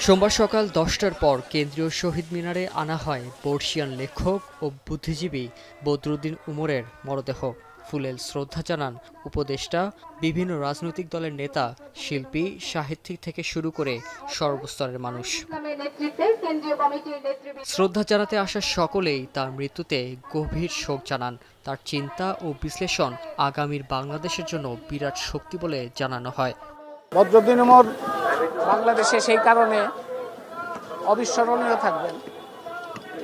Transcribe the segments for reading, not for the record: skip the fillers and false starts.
সোমবার সকাল 10টার পর কেন্দ্রীয় শহীদ মিনারে আনা হয় বর্ষিয়ান লেখক ও বুদ্ধিজীবী বদরুদ্দীন উমরের মরদেহ। ফুলেল শ্রদ্ধা জানান উপদেষ্টা, বিভিন্ন রাজনৈতিক দলের নেতা, শিল্পী, সাহিত্যিক থেকে শুরু করে সর্বস্তরের মানুষ। শ্রদ্ধা জানাতে আসা সকলেই তার মৃত্যুতে গভীর শোক জানান। তার চিন্তা ও বিশ্লেষণ আগামীর বাংলাদেশের জন্য বিরাট শক্তি বলে জানানো হয়। বদরুদ্দীন উমর বাংলাদেশে সেই কারণে অবিস্মরণীয় থাকবেন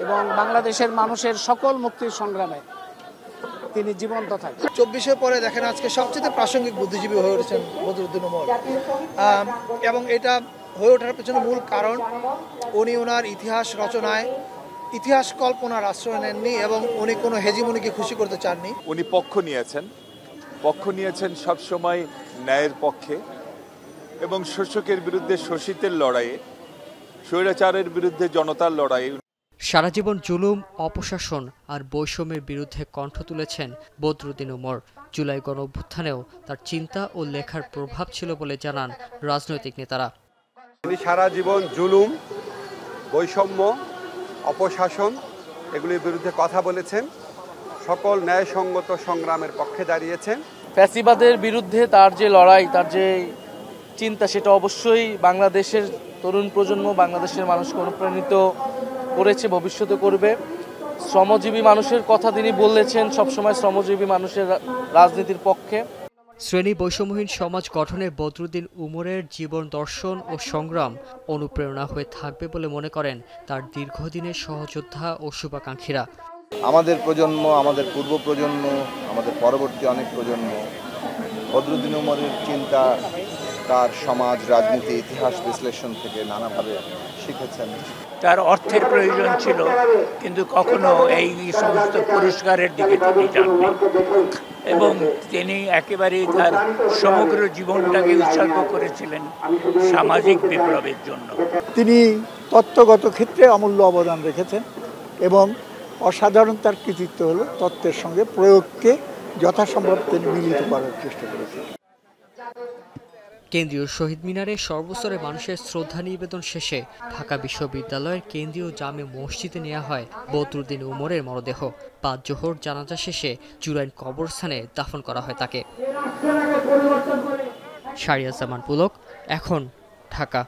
এবং বাংলাদেশের মানুষের সকল মুক্তির সংগ্রামে তিনি জীবন্ত থাকবেন। 24-এর পরে দেখেন আজকে সবচেয়ে প্রাসঙ্গিক বুদ্ধিজীবী হয়ে উঠেছেন বদরুদ্দীন উমর, এবং এটা হয়ে ওঠার পেছনে মূল কারণ উনি ওনার ইতিহাস রচনায় ইতিহাস কল্পনার আশ্রয় নেননি এবং উনি কোনো হেজিমনিকে খুশি করতে চাননি। উনি পক্ষ নিয়েছেন সবসময় ন্যায়ের পক্ষে এবং শোষকের বিরুদ্ধে শোষিতের লড়াইয়ে, স্বৈরাচারের বিরুদ্ধে জনতার লড়াইয়ে। সারা জীবন জুলুম, অপশাসন আর বৈষম্যের বিরুদ্ধে কণ্ঠ তুলেছেন বদরুদ্দীন উমর। জুলাই গণঅভ্যুত্থানেও তার চিন্তা ও লেখার প্রভাব ছিল বলে জানান রাজনৈতিক নেতারা। তিনি সারা জীবন জুলুম, বৈষম্য, অপশাসন এগুলির বিরুদ্ধে কথা বলেছেন, সকল ন্যায়সঙ্গত সংগ্রামের পক্ষে দাঁড়িয়েছেন। ফ্যাসিবাদের বিরুদ্ধে তার যে লড়াই, তার যে চিন্তা, সেটা অবশ্যই বাংলাদেশের তরুণ প্রজন্ম, বাংলাদেশের মানুষকে অনুপ্রাণিত করেছে, ভবিষ্যতে করবে। শ্রমজীবী মানুষের কথা তিনি বলেছেন, সবসময় শ্রমজীবী মানুষের রাজনীতির পক্ষে। শ্রেণী বৈষম্যহীন সমাজ গঠনে বদরুদ্দীন উমরের জীবন দর্শন ও সংগ্রাম অনুপ্রেরণা হয়ে থাকবে বলে মনে করেন তার দীর্ঘদিনের সহযোদ্ধা ও শুভাকাঙ্ক্ষীরা। আমাদের প্রজন্ম, আমাদের পূর্ব প্রজন্ম, আমাদের পরবর্তী অনেক প্রজন্ম বদরুদ্দীন উমরের চিন্তা, তার সমাজ, রাজনীতি, ইতিহাস বিশ্লেষণ থেকে নানাভাবে শিখেছেন। তার অর্থের প্রয়োজন ছিল, কিন্তু কখনো এই সমস্ত পুরস্কারের দিকে তিনি যাননি এবং তিনি একেবারেই তার সমগ্র জীবনটাকে উৎসর্গ করেছিলেন সামাজিক বিপ্লবের জন্য। তিনি তত্ত্বগত ক্ষেত্রে অমূল্য অবদান রেখেছেন এবং অসাধারণ তার কৃতিত্ব হলো তত্ত্বের সঙ্গে প্রয়োগকে যথাসম্ভব তিনি মিলিত করার চেষ্টা করেছেন। কেন্দ্রীয় শহীদ মিনারে সর্বস্তরের মানুষের শ্রদ্ধা নিবেদন শেষে ঢাকা বিশ্ববিদ্যালয়ের কেন্দ্রীয় জামে মসজিদে নেওয়া হয় বদরুদ্দীন উমরের মরদেহ। 5 জোহর জানাজা শেষে জুরাইন কবরস্থানে দাফন করা হয় তাকে। শাহরিয়ার জামান পুলক, এখন, ঢাকা।